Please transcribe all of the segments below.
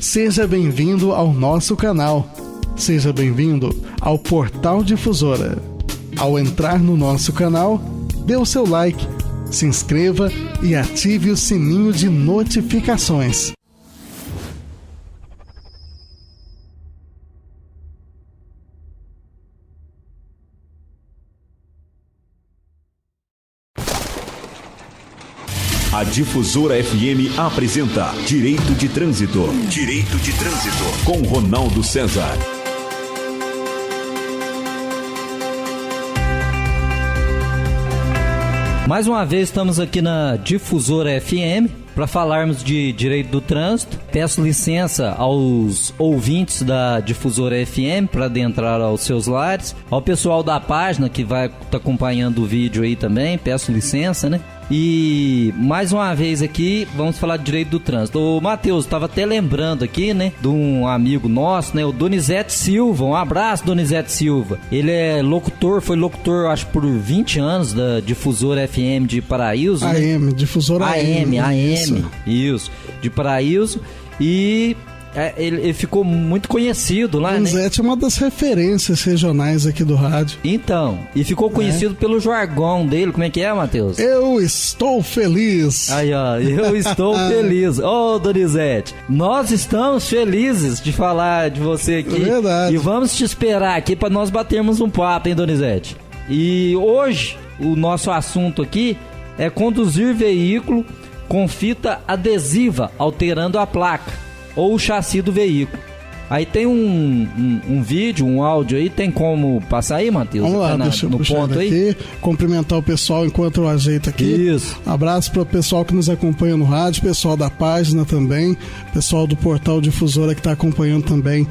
Seja bem-vindo ao nosso canal. Seja bem-vindo ao Portal Difusora. Ao entrar no nosso canal, dê o seu like, se inscreva e ative o sininho de notificações. A Difusora FM apresenta Direito de Trânsito. Direito de Trânsito. Com Ronaldo César. Mais uma vez estamos aqui na Difusora FM para falarmos de direito do trânsito. Peço licença aos ouvintes da Difusora FM para adentrar aos seus lares. Ao pessoal da página que vai estar acompanhando o vídeo aí também, peço licença, né? E mais uma vez aqui vamos falar de direito do trânsito. O Matheus, estava até lembrando aqui, né, de um amigo nosso, né, o Donizete Silva. Um abraço, Donizete Silva. Ele é locutor, foi locutor acho por 20 anos da Difusora FM de Paraíso, AM, né? Difusora AM. Isso, de Paraíso. E ele ficou muito conhecido lá, Donizete, né? É uma das referências regionais aqui do rádio. Então, e ficou conhecido pelo jargão dele. Como é que é, Matheus? Eu estou feliz. Aí, ó, eu estou feliz. Ô, Donizete, nós estamos felizes de falar de você aqui. É verdade. E vamos te esperar aqui para nós batermos um papo, hein, Donizete? E hoje, o nosso assunto aqui é conduzir veículo com fita adesiva alterando a placa ou o chassi do veículo. Aí tem um vídeo, um áudio aí, tem como passar aí, Matheus? Vamos lá, deixa eu puxar aqui, cumprimentar o pessoal enquanto eu ajeito aqui. Isso. Abraço para o pessoal que nos acompanha no rádio, pessoal da página também, pessoal do Portal Difusora que está acompanhando também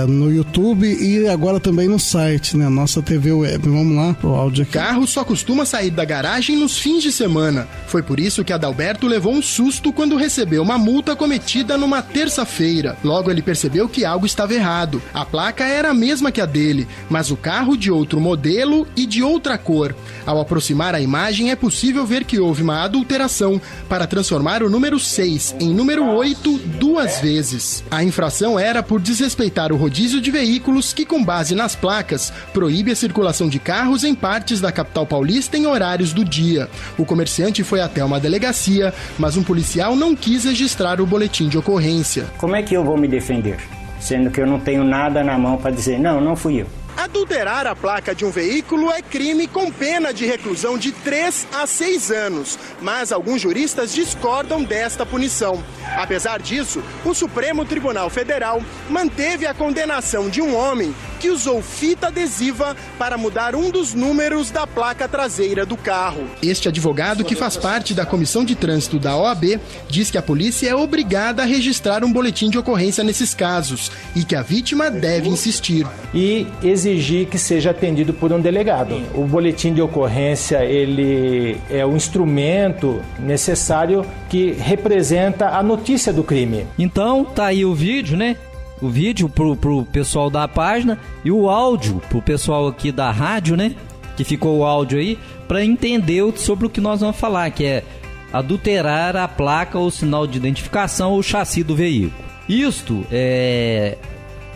no YouTube e agora também no site, né? Nossa TV Web. Vamos lá pro áudio aqui. Carro só costuma sair da garagem nos fins de semana. Foi por isso que Adalberto levou um susto quando recebeu uma multa cometida numa terça-feira. Logo ele percebeu que algo estava errado. A placa era a mesma que a dele, mas o carro de outro modelo e de outra cor. Ao aproximar a imagem é possível ver que houve uma adulteração para transformar o número 6 em número 8 duas vezes. A infração era por desrespeitar o rodízio de veículos que, com base nas placas, proíbe a circulação de carros em partes da capital paulista em horários do dia. O comerciante foi até uma delegacia, mas um policial não quis registrar o boletim de ocorrência. Como é que eu vou me defender? Sendo que eu não tenho nada na mão para dizer, não fui eu. Adulterar a placa de um veículo é crime com pena de reclusão de 3 a 6 anos, mas alguns juristas discordam desta punição. Apesar disso, o Supremo Tribunal Federal manteve a condenação de um homem que usou fita adesiva para mudar um dos números da placa traseira do carro. Este advogado, que faz parte da Comissão de Trânsito da OAB, diz que a polícia é obrigada a registrar um boletim de ocorrência nesses casos e que a vítima deve insistir. E exigir que seja atendido por um delegado. O boletim de ocorrência, ele é o instrumento necessário que representa a notícia do crime. Então, tá aí o vídeo, né? O vídeo pro pessoal da página e o áudio pro pessoal aqui da rádio, né? Que ficou o áudio aí, para entender sobre o que nós vamos falar, que é adulterar a placa ou sinal de identificação ou chassi do veículo.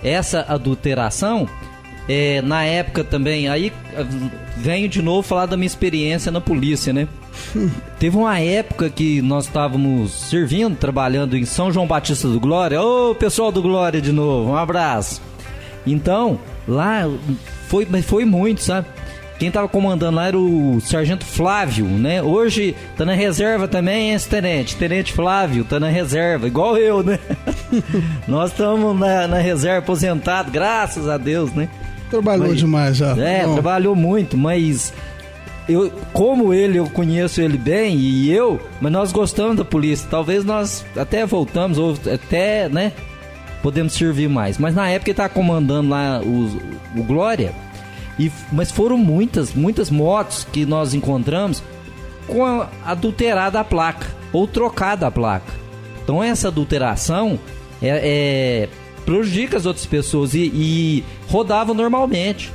Essa adulteração, na época também, aí venho de novo falar da minha experiência na polícia, né? Teve uma época que nós estávamos servindo, trabalhando em São João Batista do Glória. Ô, pessoal do Glória de novo, um abraço. Então, lá foi muito, sabe? Quem estava comandando lá era o Sargento Flávio, né? Hoje tá na reserva também, esse tenente. Tenente Flávio tá na reserva, igual eu, né? Nós estamos na reserva aposentado, graças a Deus, né? Trabalhou demais já. Trabalhou muito, mas eu conheço ele bem mas nós gostamos da polícia. Talvez nós até voltamos, ou até, né, podemos servir mais. Mas na época ele estava comandando lá o Glória, mas foram muitas motos que nós encontramos com a adulterada a placa, ou trocada a placa. Então essa adulteração prejudica as outras pessoas e rodavam normalmente.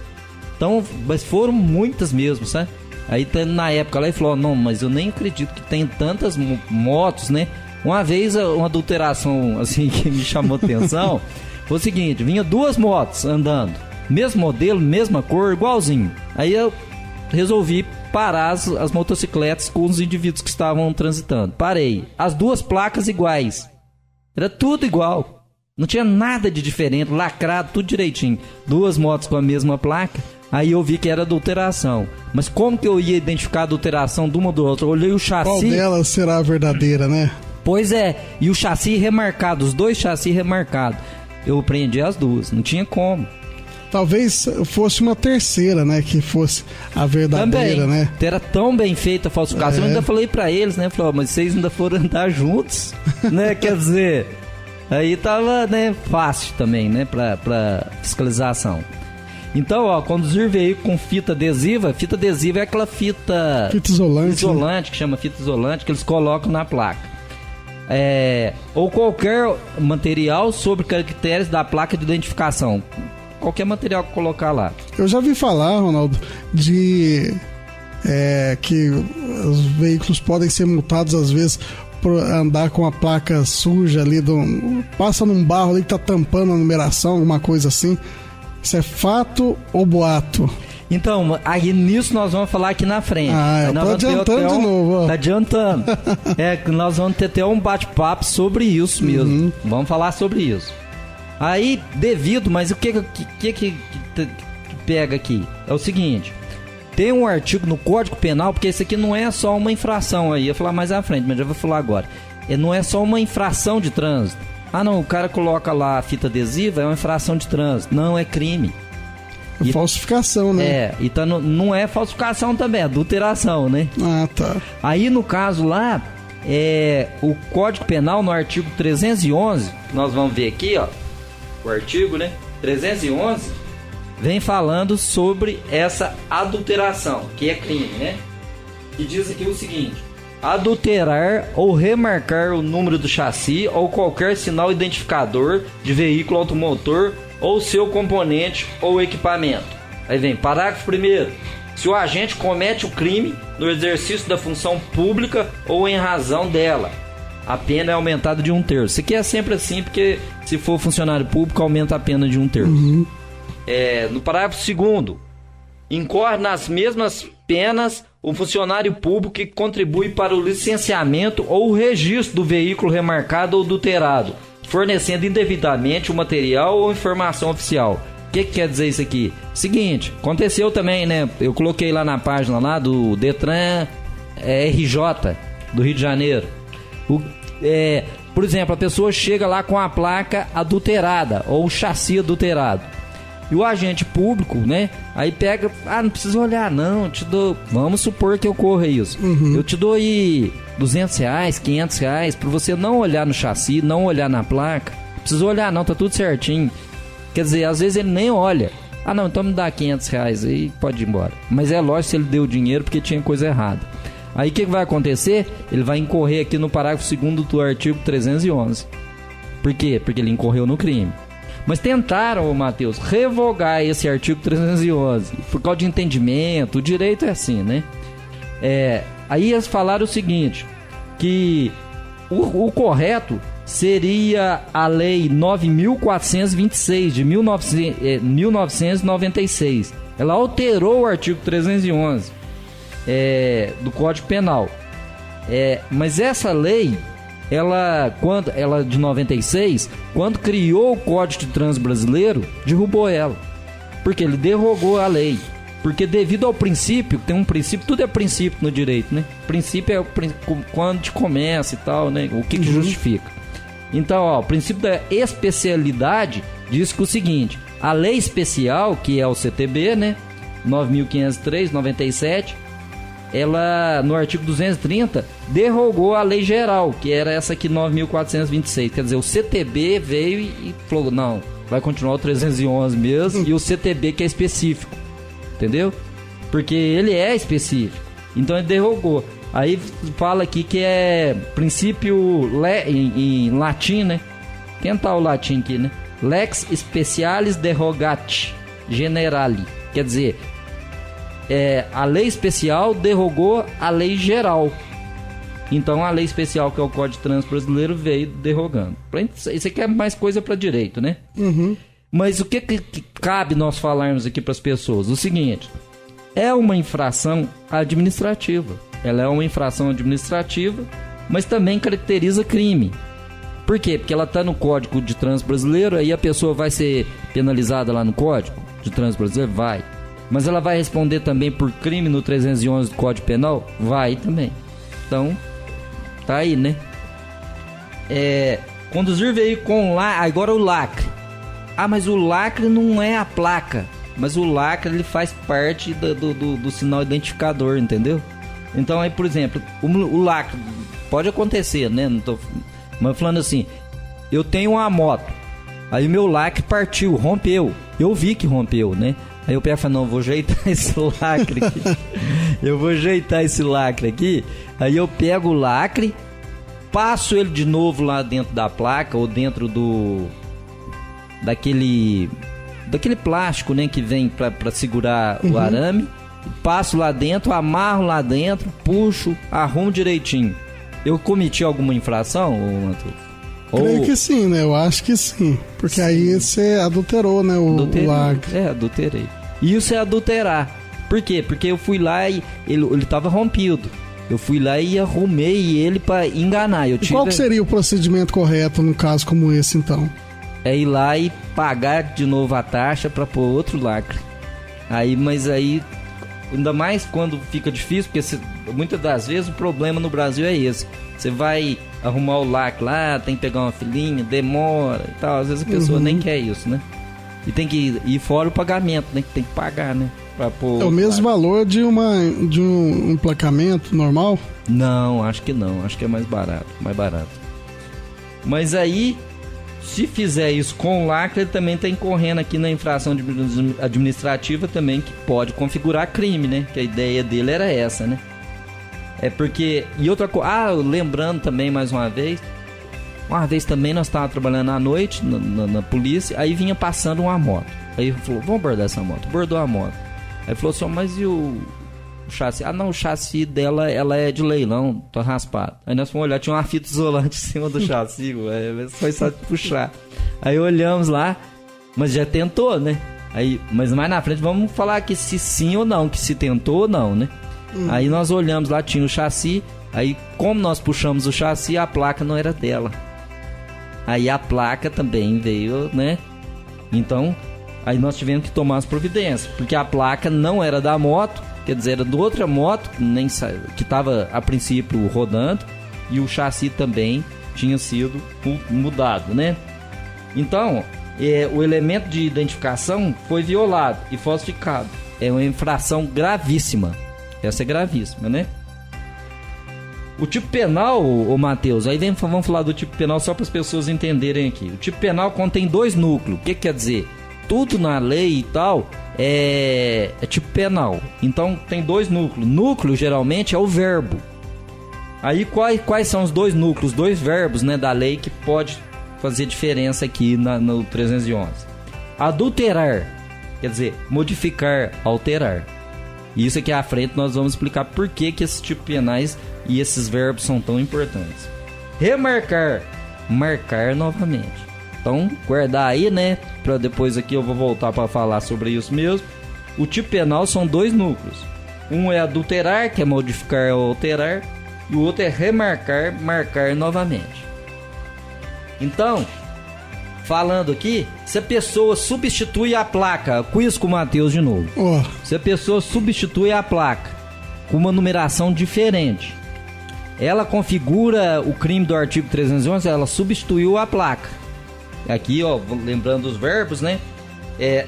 Então, mas foram muitas mesmo, sabe? Aí na época lá ele falou, não, mas eu nem acredito que tem tantas motos, né, Uma vez, uma adulteração assim que me chamou atenção foi o seguinte: vinha 2 motos andando, mesmo modelo, mesma cor, igualzinho. Aí eu resolvi parar as motocicletas com os indivíduos que estavam transitando. Parei. As 2 placas iguais. Era tudo igual. Não tinha nada de diferente, lacrado, tudo direitinho. 2 motos com a mesma placa. Aí eu vi que era adulteração. Mas como que eu ia identificar a adulteração de uma ou do outro? Eu olhei o chassi. Qual delas será a verdadeira, né? Pois é. E o chassi remarcado, os 2 chassis remarcados. Eu prendi as 2, não tinha como. Talvez fosse uma terceira, né? Que fosse a verdadeira, também, né? Era tão bem feita a falsificação. Eu ainda falei pra eles, né? Falei, mas vocês ainda foram andar juntos, né? Quer dizer, aí tava, né, fácil também, né? Pra fiscalização. Então, ó, conduzir veículo com fita adesiva é aquela fita isolante, né? Que chama fita isolante, que eles colocam na placa. Ou qualquer material sobre caracteres da placa de identificação. Qualquer material que colocar lá. Eu já vi falar, Ronaldo, de que os veículos podem ser multados às vezes por andar com a placa suja ali, passa num barro ali que tá tampando a numeração, alguma coisa assim. Isso é fato ou boato? Então, aí nisso nós vamos falar aqui na frente. Eu tô adiantando de novo. Ó. Tá adiantando. Nós vamos ter até um bate-papo sobre isso mesmo. Uhum. Vamos falar sobre isso. Aí, mas o que pega aqui? É o seguinte, tem um artigo no Código Penal, porque isso aqui não é só uma infração aí, eu vou falar mais à frente, mas já vou falar agora. Não é só uma infração de trânsito. Não, o cara coloca lá a fita adesiva, é uma infração de trânsito. Não, é crime. Falsificação, né? Então não é falsificação também, é adulteração, né? Tá. Aí no caso lá, o Código Penal no artigo 311, nós vamos ver aqui, ó, o artigo, né? 311 vem falando sobre essa adulteração, que é crime, né? E diz aqui o seguinte: adulterar ou remarcar o número do chassi ou qualquer sinal identificador de veículo automotor ou seu componente ou equipamento. Aí vem parágrafo 1º. Se o agente comete o crime no exercício da função pública ou em razão dela, a pena é aumentada de 1/3. Isso aqui é sempre assim, porque se for funcionário público, aumenta a pena de 1/3. Uhum. No parágrafo 2º, incorre nas mesmas penas o funcionário público que contribui para o licenciamento ou o registro do veículo remarcado ou adulterado, fornecendo indevidamente o material ou informação oficial. O que quer dizer isso aqui? Seguinte, aconteceu também, né? Eu coloquei lá na página lá do Detran RJ do Rio de Janeiro. Por exemplo, a pessoa chega lá com a placa adulterada ou o chassi adulterado. E o agente público, né? Aí pega, não precisa olhar não, te dou, vamos supor que ocorra isso. Uhum. Eu te dou aí R$200, R$500 pra você não olhar no chassi, não olhar na placa. Não precisa olhar não, tá tudo certinho. Quer dizer, às vezes ele nem olha. Não, então me dá R$500 aí, pode ir embora. Mas é lógico se ele deu dinheiro porque tinha coisa errada. Aí o que vai acontecer? Ele vai incorrer aqui no parágrafo 2º do artigo 311. Por quê? Porque ele incorreu no crime. Mas tentaram, Matheus, revogar esse artigo 311 por causa de entendimento. O direito é assim, né? Aí eles falaram o seguinte, que o correto seria a lei 9.426 de 1996. Ela alterou o artigo 311 do Código Penal. Mas essa lei, ela de 96, quando criou o Código de Trânsito Brasileiro, derrubou ela, porque ele derrogou a lei. Porque devido ao princípio, tem um princípio, tudo é princípio no direito, né? Princípio é quando te começa e tal, né? O que justifica. Então, o princípio da especialidade diz que o seguinte: a lei especial, que é o CTB, né? 9.503, 97, ela, no artigo 230, derrogou a lei geral, que era essa aqui, 9.426. Quer dizer, o CTB veio e falou, não, vai continuar o 311 mesmo, e o CTB que é específico, entendeu? Porque ele é específico, então ele derrogou. Aí fala aqui que é princípio em latim, né? Tentar o latim aqui, né? Lex specialis derogati generali. Quer dizer, a lei especial derrogou a lei geral. Então a lei especial, que é o Código de Trânsito Brasileiro, veio derrogando. Isso aqui é mais coisa para direito, né? Mas o que cabe nós falarmos aqui para as pessoas? O seguinte, é uma infração administrativa. Ela é uma infração administrativa, mas também caracteriza crime. Por quê? Porque ela está no Código de Trânsito Brasileiro, aí a pessoa vai ser penalizada lá no Código de Trânsito Brasileiro? Vai. Mas ela vai responder também por crime no 311 do Código Penal? Vai também. Então, tá aí, né? Conduzir veículo com lacre. Agora o lacre. Ah, mas o lacre não é a placa. Mas o lacre, ele faz parte do sinal identificador, entendeu? Então aí, por exemplo, o lacre pode acontecer, né? Mas falando assim, eu tenho uma moto, aí o meu lacre partiu, rompeu. Eu vi que rompeu, né? Aí eu pego e falo, não, vou ajeitar esse lacre aqui. Eu vou ajeitar esse lacre aqui. Aí eu pego o lacre, passo ele de novo lá dentro da placa, ou dentro daquele plástico, né, que vem para segurar o arame. Passo lá dentro, amarro lá dentro, puxo, arrumo direitinho. Eu cometi alguma infração, Matheus? Creio que sim, né? Eu acho que sim. Porque aí você adulterou, né? O lacre. Adulterei. Isso é adulterar. Por quê? Porque eu fui lá e ele tava rompido. Eu fui lá e arrumei ele para enganar. Qual que seria o procedimento correto num caso como esse, então? É ir lá e pagar de novo a taxa para pôr outro lacre. Mas aí, ainda mais quando fica difícil, porque muitas das vezes o problema no Brasil é esse. Você vai arrumar o lacre lá, tem que pegar uma filinha, demora e tal. Às vezes a pessoa nem quer isso, né? E tem que ir fora o pagamento, né? Que tem que pagar, né? Pra pôr é o mesmo valor de um emplacamento normal? Não, acho que não. Acho que é mais barato. Mas aí, se fizer isso com o lacre, ele também está incorrendo aqui na infração administrativa também, que pode configurar crime, né? Que a ideia dele era essa, né? É porque... E outra coisa... lembrando também mais uma vez também nós estávamos trabalhando à noite na polícia, aí vinha passando uma moto. Aí falou, vamos abordar essa moto. Abordou a moto. Aí falou assim, mas e o chassi? Ah, não, o chassi dela, ela é de leilão, tá raspado. Aí nós fomos olhar, tinha uma fita isolante em cima do chassi, foi só puxar. Aí olhamos lá, mas já tentou, né? Mas mais na frente vamos falar que se sim ou não, que se tentou ou não, né? Aí nós olhamos lá, tinha o chassi, aí como nós puxamos o chassi, a placa não era dela. Aí a placa também veio, né? Então, aí nós tivemos que tomar as providências, porque a placa não era da moto, quer dizer, era de outra moto, que estava a princípio rodando, e o chassi também tinha sido mudado, né? Então, o elemento de identificação foi violado e falsificado. É uma infração gravíssima. Essa é gravíssima, né? O tipo penal, Matheus, aí vamos falar do tipo penal só para as pessoas entenderem aqui. O tipo penal contém 2 núcleos. O que quer dizer? Tudo na lei e tal é tipo penal. Então tem 2 núcleos. Núcleo geralmente é o verbo. Aí quais são os 2 núcleos, 2 verbos, né, da lei que pode fazer diferença aqui no 311? Adulterar, quer dizer, modificar, alterar. E isso aqui à frente nós vamos explicar por que esses tipos penais e esses verbos são tão importantes. Remarcar, marcar novamente. Então, guardar aí, né? Para depois aqui eu vou voltar para falar sobre isso mesmo. O tipo penal são 2 núcleos. Um é adulterar, que é modificar ou alterar. E o outro é remarcar, marcar novamente. Então, falando aqui, se a pessoa substitui a placa, quiz com o Matheus de novo. Se a pessoa substitui a placa com uma numeração diferente, ela configura o crime do artigo 311, ela substituiu a placa. Aqui, lembrando os verbos, né?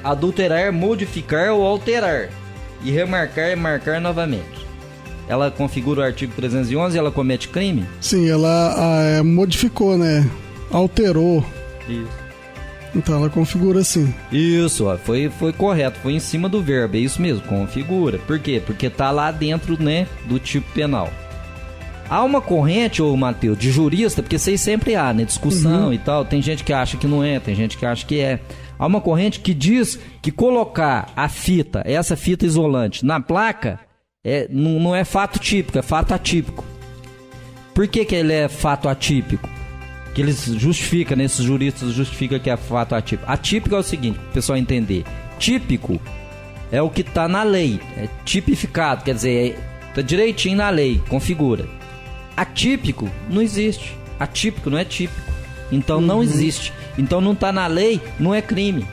Adulterar, modificar ou alterar. E remarcar, marcar novamente. Ela configura o artigo 311 e ela comete crime? Sim, ela modificou, né? Alterou. Isso. Então ela configura assim. Isso, foi correto, foi em cima do verbo, é isso mesmo, configura. Por quê? Porque tá lá dentro, né, do tipo penal. Há uma corrente, Matheus, de jurista, porque vocês sempre há, né, discussão e tal, tem gente que acha que não é, tem gente que acha que é. Há uma corrente que diz que colocar essa fita isolante na placa, não é fato típico, é fato atípico. Por que ele é fato atípico? Que eles justificam, esses juristas justificam que é fato atípico. Atípico é o seguinte, para o pessoal entender. Típico é o que está na lei, é tipificado, quer dizer, está direitinho na lei, configura. Atípico não existe. Atípico não é típico. Então não existe. Então não está na lei, não é crime.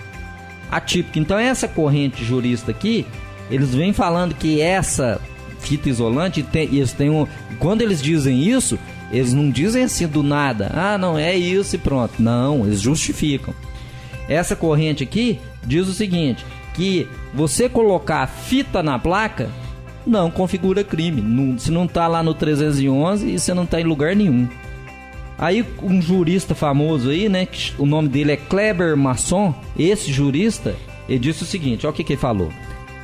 Atípico. Então essa corrente jurista aqui, eles vêm falando que essa fita isolante, quando eles dizem isso, eles não dizem assim do nada. Ah, não, é isso e pronto. Não, eles justificam. Essa corrente aqui diz o seguinte, que você colocar a fita na placa não configura crime. Se não está lá no 311 e você não está em lugar nenhum. Aí um jurista famoso aí, né, que o nome dele é Kleber Masson, esse jurista, ele disse o seguinte, olha o que ele falou.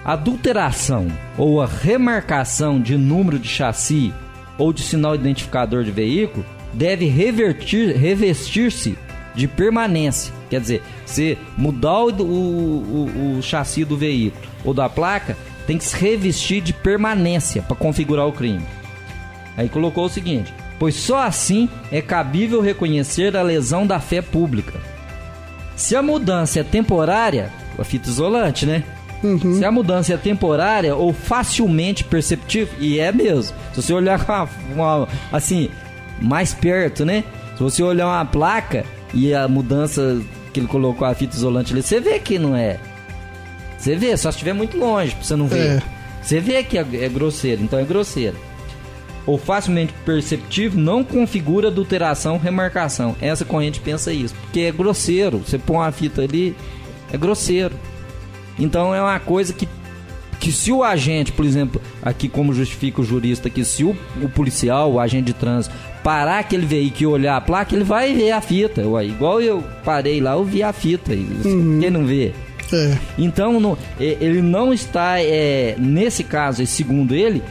A adulteração ou a remarcação de número de chassi ou de sinal identificador de veículo deve revestir-se de permanência. Quer dizer, se mudar o chassi do veículo ou da placa, tem que se revestir de permanência para configurar o crime. Aí colocou o seguinte, pois só assim é cabível reconhecer a lesão da fé pública. Se a mudança é temporária, a fita isolante, né? Se a mudança é temporária ou facilmente perceptível, e é mesmo, se você olhar assim, mais perto, né? Se você olhar uma placa e a mudança que ele colocou a fita isolante ali, você vê que não é. Você vê, só se estiver muito longe pra você não ver. Você vê que é grosseiro, então é grosseiro. Ou facilmente perceptível, não configura adulteração, remarcação. Essa corrente pensa isso, porque é grosseiro. Você põe uma fita ali, é grosseiro. Então é uma coisa que se o agente, por exemplo, aqui como justifica o jurista, que se o policial, o agente de trânsito, parar aquele veículo e olhar a placa, ele vai ver a fita. Igual eu parei lá, eu vi a fita. Quem não vê? Então ele não está, nesse caso, segundo ele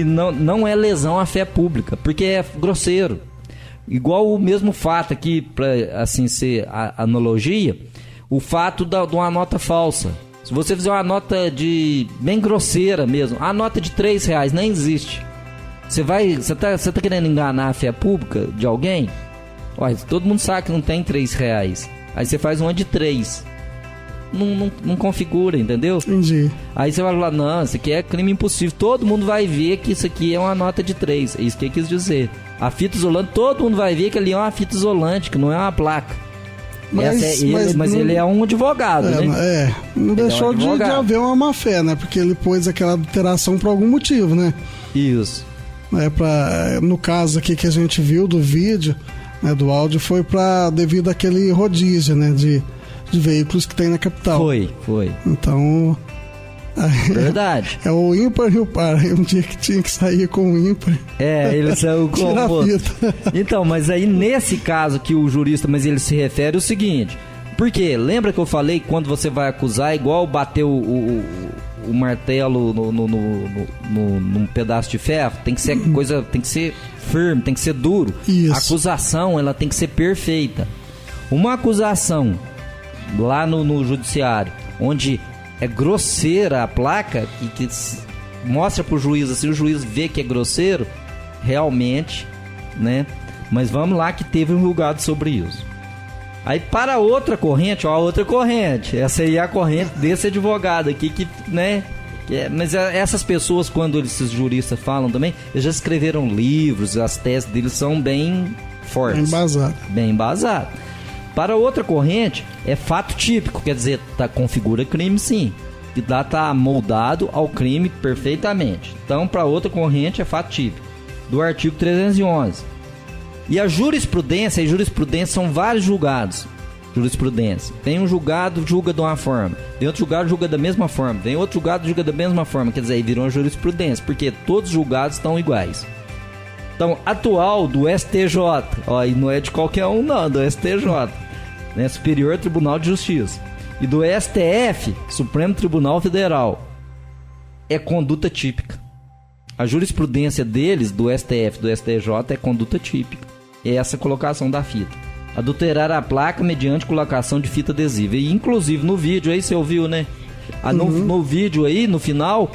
não é lesão à fé pública, porque é grosseiro. Igual o mesmo fato aqui, para assim ser a analogia, o fato de uma nota falsa. Se você fizer uma nota bem grosseira mesmo, a nota de R$3 nem existe. Você tá querendo enganar a fé pública de alguém? Olha, todo mundo sabe que não tem R$3. Aí você faz uma de 3. Não configura, entendeu? Entendi. Aí você vai falar, não, isso aqui é crime impossível. Todo mundo vai ver que isso aqui é uma nota de 3. É isso que ele quis dizer. A fita isolante, todo mundo vai ver que ali é uma fita isolante, que não é uma placa. Mas ele é um advogado, né? Não deixou de haver uma má fé, né? Porque ele pôs aquela adulteração por algum motivo, né? Isso. No caso aqui que a gente viu do vídeo, né, do áudio, foi devido àquele rodízio, né? De veículos que tem na capital. Foi. Então... Verdade. É o ímpar e o par. Um dia que tinha que sair com o ímpar. Ele saiu com o fita. Então, mas aí nesse caso que o jurista, mas ele se refere ao seguinte, porque lembra que eu falei que quando você vai acusar, igual bater o martelo num pedaço de ferro, tem que ser coisa, tem que ser firme, tem que ser duro. Isso. A acusação, ela tem que ser perfeita. Uma acusação lá no judiciário, onde é grosseira a placa e que mostra pro juiz, assim, o juiz vê que é grosseiro, realmente, né? Mas vamos lá que teve um julgado sobre isso. Aí para a outra corrente, essa aí é a corrente desse advogado aqui, que, né? Mas essas pessoas, quando esses juristas falam também, eles já escreveram livros, as teses deles são bem fortes. Bem embasadas. Para outra corrente, é fato típico, quer dizer, configura crime sim, que está moldado ao crime perfeitamente. Então, para outra corrente, é fato típico, do artigo 311. E a jurisprudência são vários julgados. Jurisprudência. Tem um julgado, julga de uma forma. Tem outro julgado, julga da mesma forma. Tem outro julgado, julga da mesma forma. Quer dizer, aí virou uma jurisprudência, porque todos os julgados estão iguais. Então, atual do STJ, e não é de qualquer um não, do STJ, né, Superior Tribunal de Justiça, e do STF, Supremo Tribunal Federal, é conduta típica. A jurisprudência deles, do STF, do STJ, é conduta típica. É essa colocação da fita. Adulterar a placa mediante colocação de fita adesiva. E inclusive no vídeo aí, você ouviu, né? No vídeo aí, no final,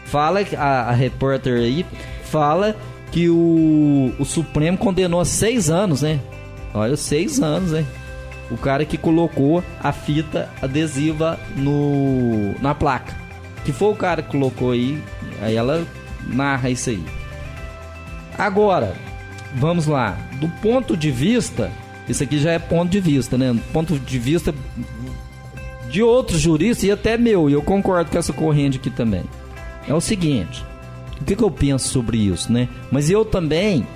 fala, a repórter aí, fala que o Supremo condenou a 6 anos, né? Olha, 6 anos, né? O cara que colocou a fita adesiva na placa. Que foi o cara que colocou aí ela narra isso aí. Agora, vamos lá. Do ponto de vista, isso aqui já é ponto de vista, né? Do ponto de vista de outros juristas e até meu, e eu concordo com essa corrente aqui também. É o seguinte, o que eu penso sobre isso, né? Mas eu também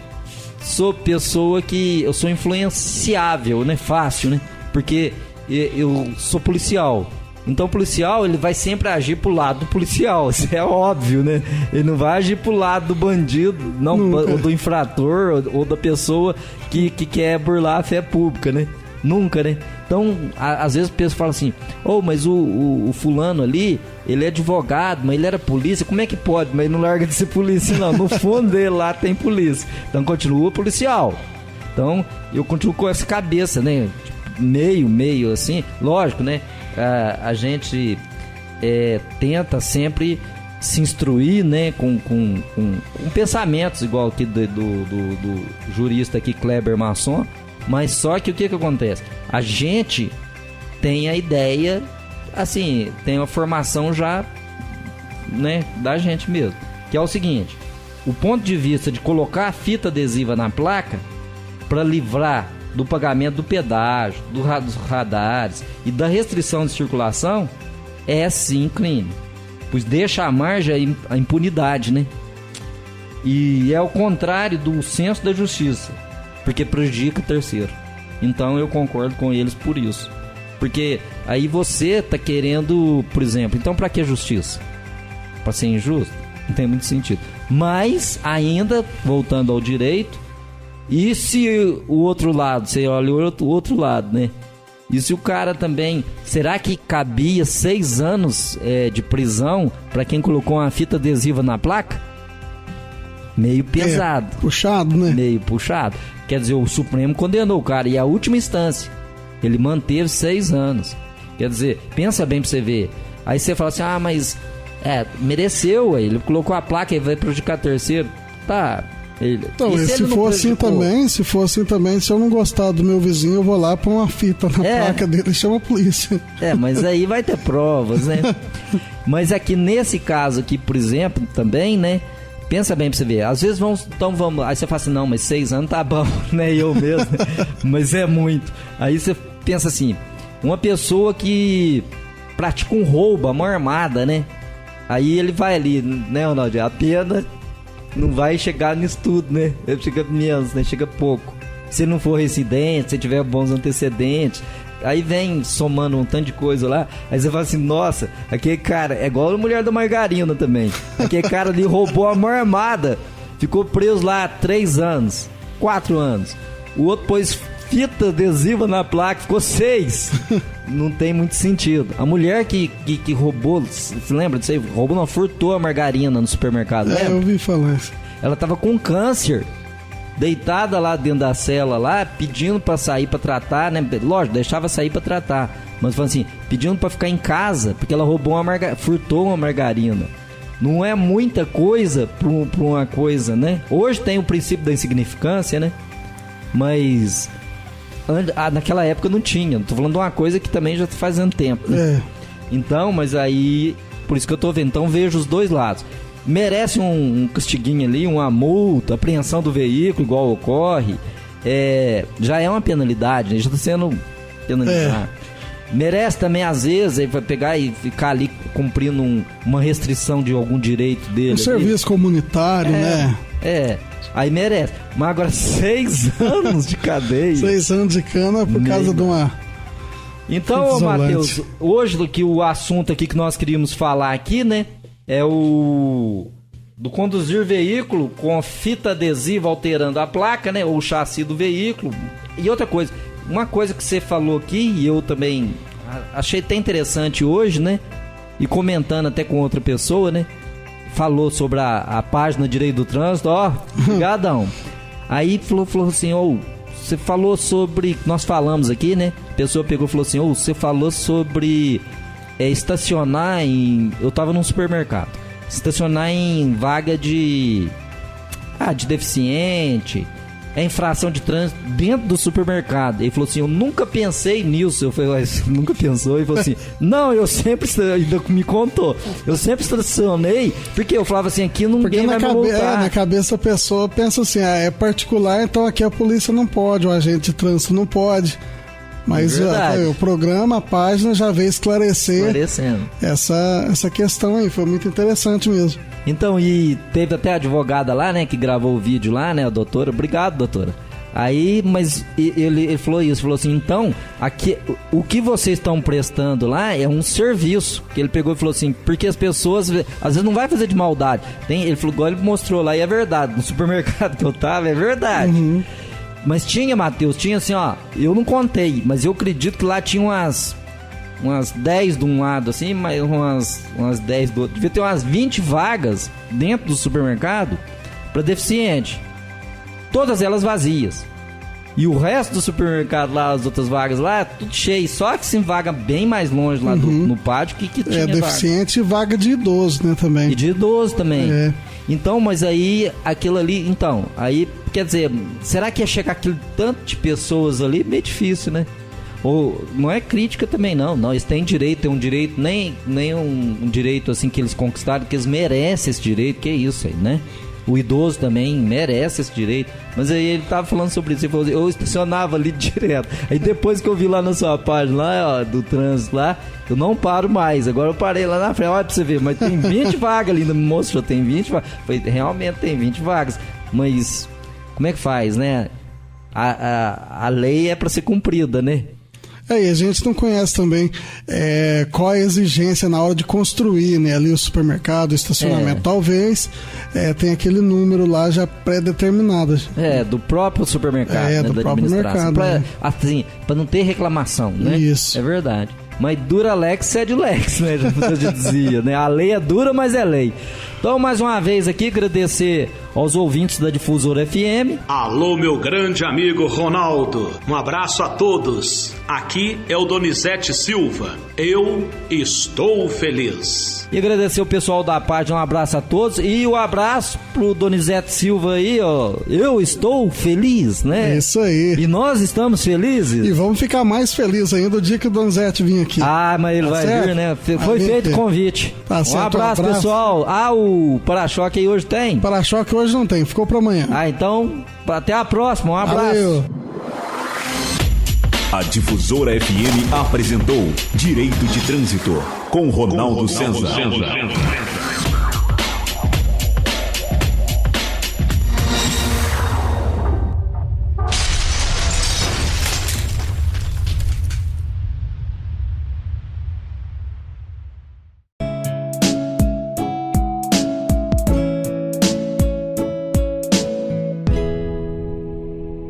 sou pessoa que eu sou influenciável, né? Fácil, né? Porque eu sou policial. Então o policial, ele vai sempre agir pro lado do policial, isso é óbvio, né? Ele não vai agir pro lado do bandido, não, ou do infrator, ou da pessoa que quer burlar a fé pública, né? Nunca, né? Então, às vezes a pessoa fala assim, mas o fulano ali, ele é advogado, mas ele era polícia, como é que pode? Mas não larga de ser polícia, não. No fundo dele lá tem polícia. Então continua policial. Então, eu continuo com essa cabeça, né? Meio, assim, lógico, né? A gente tenta sempre se instruir, né, com pensamentos igual aqui do jurista aqui, Kleber Masson, mas só que o que acontece? A gente tem a ideia, assim, tem uma formação já, né, da gente mesmo, que é o seguinte, o ponto de vista de colocar a fita adesiva na placa para livrar do pagamento do pedágio, dos radares e da restrição de circulação é sim crime, pois deixa à margem a impunidade, né? E é o contrário do senso da justiça, porque prejudica o terceiro. Então eu concordo com eles por isso, porque aí você tá querendo, por exemplo, então para que justiça? Para ser injusto? Não tem muito sentido. Mas ainda voltando ao direito, e se o outro lado, você olha o outro lado, né? E se o cara também... Será que cabia 6 anos de prisão para quem colocou uma fita adesiva na placa? Meio pesado. Puxado, né? Meio puxado. Quer dizer, o Supremo condenou o cara. E a última instância, ele manteve 6 anos. Quer dizer, pensa bem pra você ver. Aí você fala assim, mas... mereceu, ele colocou a placa e vai prejudicar terceiro. Tá... Então, se for assim também, se eu não gostar do meu vizinho, eu vou lá pôr uma fita na placa dele e chama a polícia. Mas aí vai ter provas, né? Mas aqui nesse caso aqui, por exemplo, também, né? Pensa bem pra você ver. Às vezes vamos. Aí você fala assim, não, mas 6 anos tá bom, né? Eu mesmo, mas é muito. Aí você pensa assim, uma pessoa que pratica um roubo, a mão armada, né? Aí ele vai ali, né, Ronaldo? A pena não vai chegar nisso tudo, né? Chega menos, né? Chega pouco. Se não for residente, se tiver bons antecedentes, aí vem somando um tanto de coisa lá, aí você fala assim, nossa, aquele cara, é igual a mulher da margarina também. Aquele cara ali roubou a mão armada, ficou preso lá 3 anos, 4 anos. O outro pôs fita adesiva na placa, ficou 6. Não tem muito sentido. A mulher que roubou, se lembra disso aí? Roubou, não, furtou a margarina no supermercado, lembra? Eu ouvi falar isso. Ela tava com câncer, deitada lá dentro da cela lá, pedindo pra sair pra tratar, né? Lógico, deixava sair pra tratar, mas falando assim, pedindo pra ficar em casa, porque ela roubou furtou uma margarina. Não é muita coisa pra uma coisa, né? Hoje tem o princípio da insignificância, né? Mas naquela época não tinha. Tô falando de uma coisa que também já tá fazendo tempo, né? Então, mas aí, por isso que eu tô vendo. Então vejo os dois lados. Merece um castiguinho ali, uma multa, apreensão do veículo, igual ocorre. Já é uma penalidade, né? Já tá sendo penalizado. Merece também, às vezes, aí vai pegar e ficar ali cumprindo uma restrição de algum direito dele. Um serviço comunitário, né? Aí merece. Mas agora 6 anos de cadeia. 6 anos de cana por causa de uma... Então, Matheus, hoje o assunto aqui que nós queríamos falar aqui, né? É do conduzir veículo com fita adesiva alterando a placa, né? Ou o chassi do veículo. E outra coisa, uma coisa que você falou aqui, e eu também achei até interessante hoje, né? E comentando até com outra pessoa, né? Falou sobre a página Direito do Trânsito, obrigadão. Aí falou assim, você falou sobre, nós falamos aqui, né? A pessoa pegou e falou assim, você falou sobre estacionar eu tava num supermercado, estacionar em vaga de de deficiente, infração de trânsito dentro do supermercado. Ele falou assim, eu nunca pensei nisso. Eu falei, mas nunca pensou? Ele falou assim, não, eu sempre, ainda me contou, eu sempre estacionei, porque eu falava assim, aqui ninguém vai me multar. Na cabeça da pessoa pensa assim, é particular, então aqui a polícia não pode, o agente de trânsito não pode. Mas o programa, a página já veio esclarecendo essa questão aí, foi muito interessante mesmo. Então, e teve até a advogada lá, né, que gravou o vídeo lá, né, a doutora, obrigado, doutora. Aí, mas ele falou isso, falou assim, então, aqui, o que vocês estão prestando lá é um serviço, que ele pegou e falou assim, porque as pessoas, às vezes não vai fazer de maldade, ele falou, igual ele mostrou lá, e é verdade, no supermercado que eu tava, é verdade. Uhum. Mas tinha, Matheus, tinha assim, ó, eu não contei, mas eu acredito que lá tinha umas 10 de um lado, assim, mas umas 10 do outro. Devia ter umas 20 vagas dentro do supermercado para deficiente. Todas elas vazias. E o resto do supermercado lá, as outras vagas lá, tudo cheio. Só que sim, vaga bem mais longe lá no pátio que tinha deficiente vaga. E vaga de idoso, né, também. E de idoso também. É. Então, mas aí, aquilo ali, então, aí, quer dizer, será que ia chegar aquele tanto de pessoas ali? Meio difícil, né? Ou, não é crítica também, não, eles têm direito, tem um direito, nem um direito assim que eles conquistaram, que eles merecem esse direito, que é isso aí, né? O idoso também merece esse direito. Mas aí ele tava falando sobre isso, ele falou assim, eu estacionava ali direto. Aí depois que eu vi lá na sua página, lá, ó, do trânsito lá, eu não paro mais. Agora eu parei lá na frente, olha pra você ver, mas tem 20 vagas ali, moço, tem 20 vagas. Falei, realmente tem 20 vagas. Mas como é que faz, né? A lei é pra ser cumprida, né? E a gente não conhece também qual a exigência na hora de construir, né, ali o supermercado, o estacionamento. Talvez tenha aquele número lá já pré-determinado. Do próprio supermercado, né, do da próprio mercado. Assim, pra não ter reclamação, né? Isso. É verdade. Mas dura lex, cede lex, né? Já dizia, né? A lei é dura, mas é lei. Então, mais uma vez aqui, agradecer aos ouvintes da Difusora FM. Alô, meu grande amigo Ronaldo. Um abraço a todos. Aqui é o Donizete Silva. Eu estou feliz. E agradecer o pessoal da página, um abraço a todos. E um abraço pro Donizete Silva aí, ó. Eu estou feliz, né? É isso aí. E nós estamos felizes. E vamos ficar mais felizes ainda o dia que o Donizete vir aqui. Mas ele vai vir, né? Foi feito o convite. Tá certo, um abraço, pessoal. O para-choque aí hoje tem? Para-choque hoje não tem, ficou pra amanhã. Então, até a próxima. Um abraço. Valeu. A Difusora FM apresentou Direito de Trânsito com Ronaldo Senza.